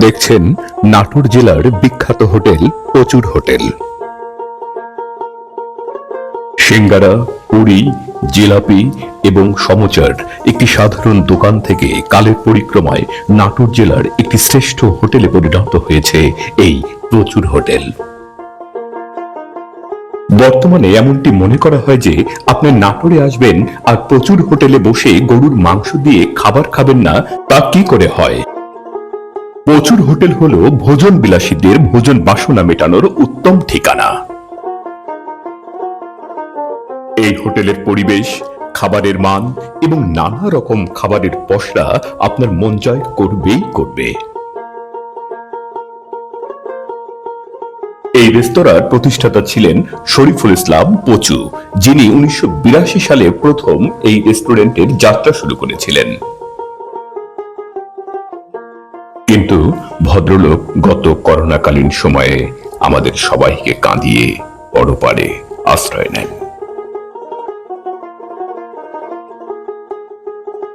দেখছেন নাটোর জেলার বিখ্যাত হোটেল প্রচুর হোটেল। সিঙ্গারা, পুরি, জিলাপি এবং সমোচার একটি সাধারণ দোকান থেকে কালের পরিক্রমায় নাটোর জেলার একটি শ্রেষ্ঠ হোটেলে পরিণত হয়েছে এই প্রচুর হোটেল। বর্তমানে এমনটি মনে করা হয় যে আপনি নাটোরে আসবেন আর প্রচুর হোটেলে বসে গরুর মাংস দিয়ে খাবার খাবেন না, তা কি করে হয়? প্রচুর হোটেল হলো ভোজন বিলাসীদের ভোজন বাসনা মেটানোর উত্তম ঠিকানা। এই হোটেলের পরিবেশ, খাবারের মান এবং নানা রকম খাবারের পসরা আপনার মন জয় করবেই করবে। এই রেস্তোরাঁর প্রতিষ্ঠাতা ছিলেন শরীফুল ইসলাম পচু, যিনি 1982 সালে প্রথম এই রেস্টুরেন্টের যাত্রা শুরু করেছিলেন। কিন্তু ভদ্রলোক গত করোনাকালীন সময়ে আমাদের সবাইকে কাঁদিয়ে পরপারে আশ্রয় নেন।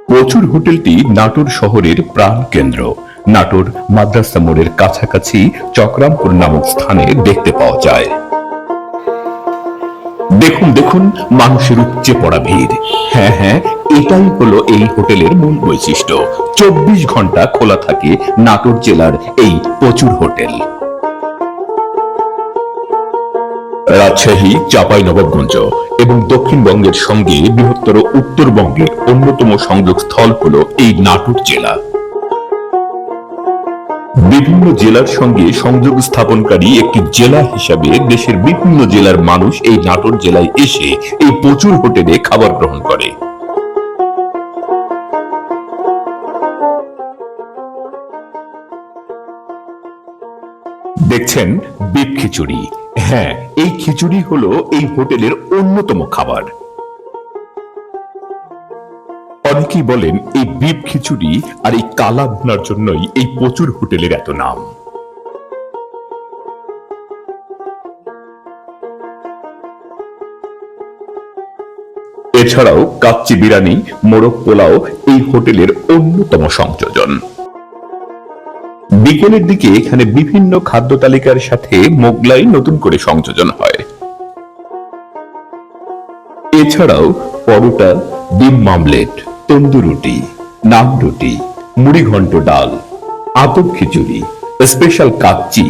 প্রচুর হোটেলটি নাটোর শহরের প্রাণ কেন্দ্র নাটোর মাদ্রাসা মোড়ের কাছাকাছি চক্রামপুর নামক স্থানে দেখতে পাওয়া যায়। দেখুন দেখুন মানুষের উপচে পড়া ভিড়। হ্যাঁ, এটাই হলো এই হোটেলের মূল বৈশিষ্ট্য। 24 ঘন্টা খোলা থাকে নাটোর জেলার এই প্রচুর হোটেল। রাজশাহী, চাঁপাইনবাবগঞ্জ এবং দক্ষিণবঙ্গের সঙ্গে বৃহত্তর উত্তরবঙ্গের অন্যতম সংযোগ স্থল হল এই নাটোর জেলা। বিভিন্ন জেলার সঙ্গে সংযোগ স্থাপনকারী একটি জেলা হিসাবে দেশের বিভিন্ন জেলার মানুষ এই নাটোর জেলায় এসে এই প্রচুর হোটেলে খাবার গ্রহণ করে। দেখছেন বিফ খিচুড়ি। হ্যাঁ, এই খিচুড়ি হলো এই হোটেলের অন্যতম খাবার। অনেকেই বলেন এই বিফ খিচুড়ি আর এই কালা ভুনার জন্যই এই প্রচুর হোটেলের এত নাম। এছাড়াও কাচ্চি বিরিয়ানি, মোরগ পোলাও এই হোটেলের অন্যতম সংযোজন। বিকেলের দিকে এখানে বিভিন্ন খাদ্য তালিকার সাথে মোগলাই নতুন করে সংযোজন হয়। এছাড়াও পরোটা, ডিম মামলেট, তন্দুর রুটি, নান রুটি, মুড়ি ঘন্ট ডাল, আতপ খিচুড়ি, স্পেশাল কাচ্চি,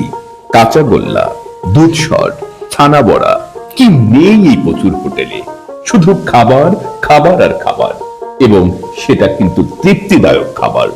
কাঁচা গোল্লা, দুধ সর, ছানা বড়া, কি নেই এই প্রচুর হোটেলে। শুধু খাবার, খাবার আর খাবার, এবং সেটা কিন্তু তৃপ্তিদায়ক খাবার।